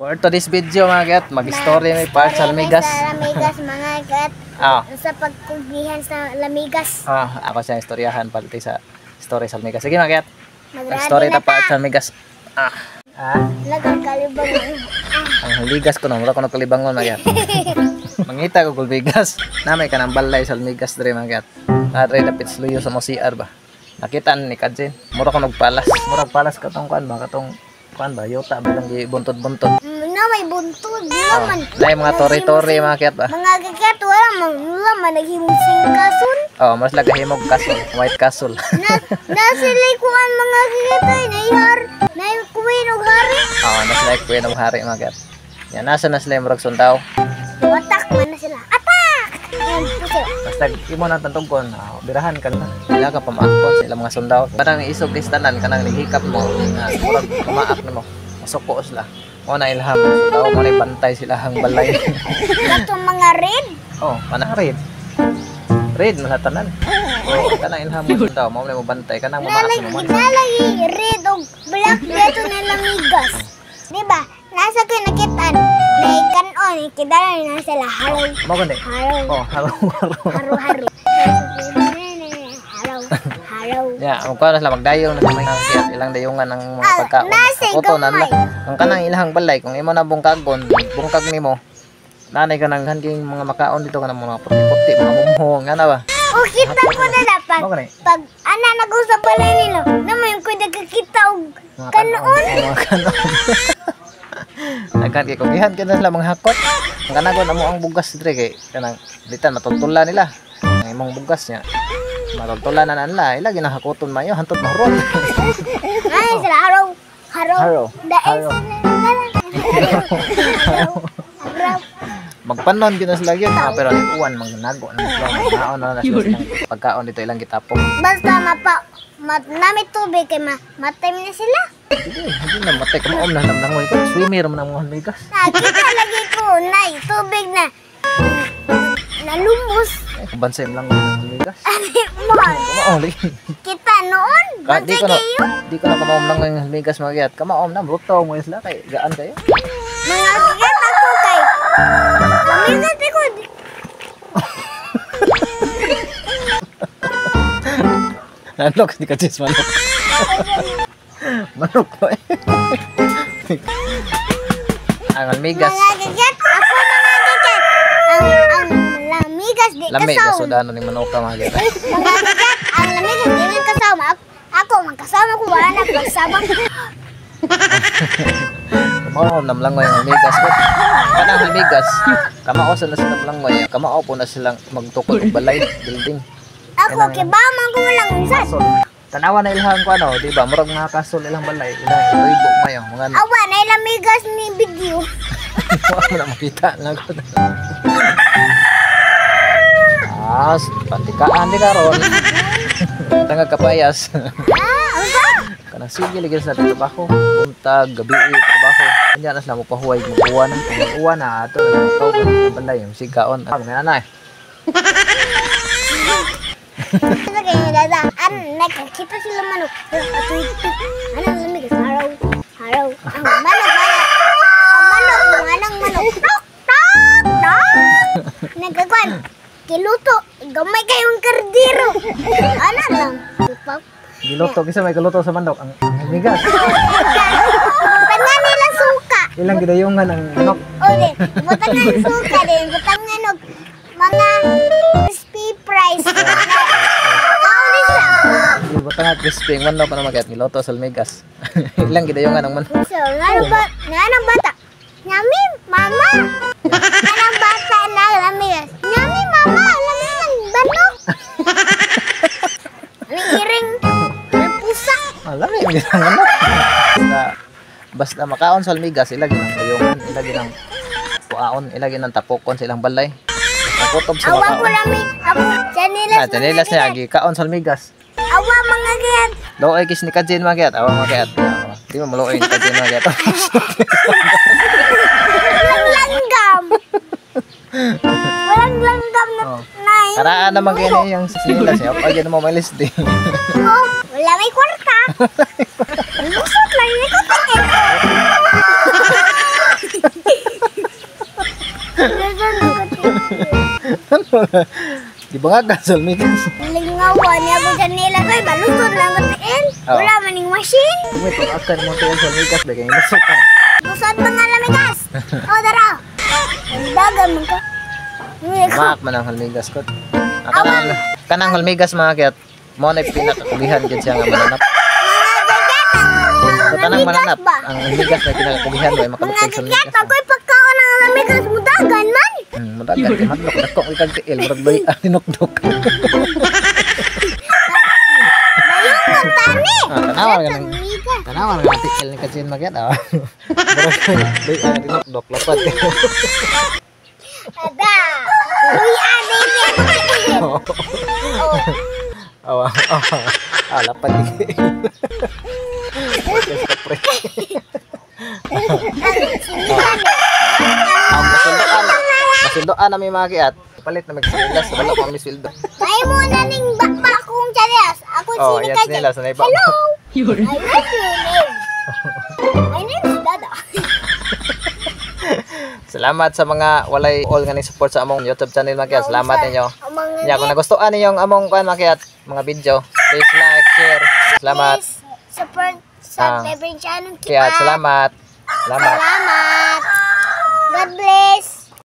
For today's video mga gat, mag-story may part sa Lamigas. Sa Lamigas mga gat. Sa pagkugihan sa Lamigas. Ako siya istoryahan pati sa story sa Lamigas. Sige mga gat. Story na part sa Lamigas. Lagang kalibangon. Ang Lamigas ko na, mula ko nagkalibangon mga gat. Mangita ko kulbigas. Namay ka ng balay sa Lamigas dre mga gat. Nadre dapit sluyo sa CR ba. Nakita ni Kajin. Mura ko nagpalas. Mura palas katong kuan ba katong kuan ba yota bilang di buntod-buntod. Na may buntod naman. Nay mga tori-tori mga kat ba. Mga gat wala man naghimong singkason. Mas lagahimog kasol, white castle. Na sila kuan mga gat ay na kuwin og hari. Nasa kuwin og hari mga kat. Yan nasa na sila murag sundaw. Watak man na sila. Atak. Basta imo nang tantugkon, birahan ka na. Wala ka pamaakon sila mga sundaw. Parang isog listanan kanang naghikap mo, murag kumaak na mo. Masuko sila. Mo na ilham daw mo na bantay sila hang balay. Katong mga red. Mana red. Red man tanan. Kanang ilham mo daw mo na mo bantay kanang mamaak mo man. Nalagi red og black dito na Lamigas. Di ba? Nasa ko nakitaan. Naikanon, ikidalan na sila haro. Mo gani. Haro. Haro. Ya, ang kuha na sila magdayong na may hangkit ilang dayungan ng mga pagkaon. Koto na nila. Ang kanang ilahang balay kung imo na bungkagon, bungkag nimo. Nanay ka nang hangking mga makaon dito kanang mga puti-puti, mga mumhong, ana ba? Kita ko na dapat. Pag ana nag-usap balay nila, naman ko nagkakita og kanon. Nagkan kay kugihan ka na sila mga hakot. Ang kanagon amo ang bugas dire kay kanang litan matutulan nila. Ang imong bugas niya. Matutulan na nila, ilagi na hakoton mayo hantot mahurot. Ay, sila haro. Magpanon gina sila yun, pero uwan magnago na sila. Naon na sila pagkaon dito ilang gitapong. Basta namit tubig kay matay na sila. Hindi na matay kamaom na namnangoy ko. Swimmer man ang mga Lamigas. Nakita lagi ko nay tubig na nalumos. Bansay mo lang ng Lamigas. Ano mo? Kita noon. Di ko na kamaom lang ng Lamigas mga gayat. Kamaom na bruto mo sila kay gaan kayo. Mga gayat ako kay Lamigas ko. Nanok di ka chis manok. Manok po eh. Ang Lamigas. Mga gayat ako mga gayat. Ang Lamigas di kasaw. Lamigas so dano ni manok ka mga gayat. Mga gayat ang Lamigas di lang kasaw. Ako magkasama ko wala na pagsabang. Kamao namlangoy ang Lamigas ko. Kanang Lamigas. Kamao sa nasa namlangoy. Kamao po na silang magtukod og balay building. Ako kibaman ko lang unsan. Tanawa na ilhang ko ano, di ba? Murag mga kasol ilang balay, ilang ribo ngayon, mga awa na Lamigas ni video. Wala mo na makita lang ko. Pantikaan di karon. Tangag kapayas. Unsa? Kanang sige lagi sa trabaho, buntag, gabi trabaho. Kanya na sila mo pahuway mo uwan, kung uwan na ato na tawag ng balay, sikaon. Mga nanay. Nakakita sila manok. Anong Lamigas? Haraw. Ang manok. Nagkakuan. Kiluto. Gamay kayong kardiro. Ano lang? Giluto, kisa may kaluto sa manok. Ang Lamigas. Butang nila suka. Ilang gidayungan ang manok. Butang nga suka din. Butang nga mga crispy fries. Butang nga crispy. Ang manok na magyat. Giluto sa Lamigas. Ilang gidayungan ang manok. So, nga ng bata. Nyami, mama. Nga ng bata na Lamigas. Nyami, mama. Lamigas ng banok. Anong iring? Anong pusa? Alam yung ginang manok. Basta makaon sa Lamigas, ilagi ng kayungan, ilagi ng puaon, ilagi ng tapokon sa ilang balay. Nakutob sa makaon. Awa ko lami. Ako, Chanilas niya, kaon sa Lamigas. Awa mga gayat. Loay kis ni Kajin mga gayat. Awa mga gayat. Di mo maluoy ni Kajin mga gayat. Walang langgam na nai. Karaan naman kayo yung sinilas niya. Pagyan mo may list din. Wala may kwarta. Lusot lang. Ito Di ba nga gasol migas? Lingawan niya ko dyan nila ko'y balusod lang katiin. Oh. Wala maning machine. May pag-akan mo tayo sa migas ba kayo nasukan? Lusod ba nga lamigas? O, dara. Dagan mo ka. Maak man ang halmigas ko. Kanang halmigas mga kayat. Mo na pinakakulihan dyan siya nga mananap. So, tanang mananap. Ang halmigas na pinakakulihan ba ay Mga makalupag sa gagat, halmigas. ako'y pagkaon ng lamigas mo dagan man. Madagan kay matlok. Dakok ikag tiil. Murag loy aninokdok. Mayroon ng tani. Tanawan ka ng... Lamigas. Tanawan ka ng tiil ni Katsin magyat. Murag loy aninokdok. Lapat. Ada. Uy, ade niya. Awa. Lapat. Masundoan na may mga kiat. Palit na magsilas. Wala pa may sweldo. Ay mo na ning bakba akong charas. Ako Oh, sino yes ka nila. dyan? Sanay ba? Hello. I like your name. My name is Dada. Salamat sa mga walay all nga ni support sa among YouTube channel mga kiat. Salamat ninyo. Ang mga Ya, kung nagustuhan niyo yung among kuan mga kiat, mga video, please like, share. Salamat. please support sa favorite channel Kiat, salamat. Salamat. Salamat. God bless.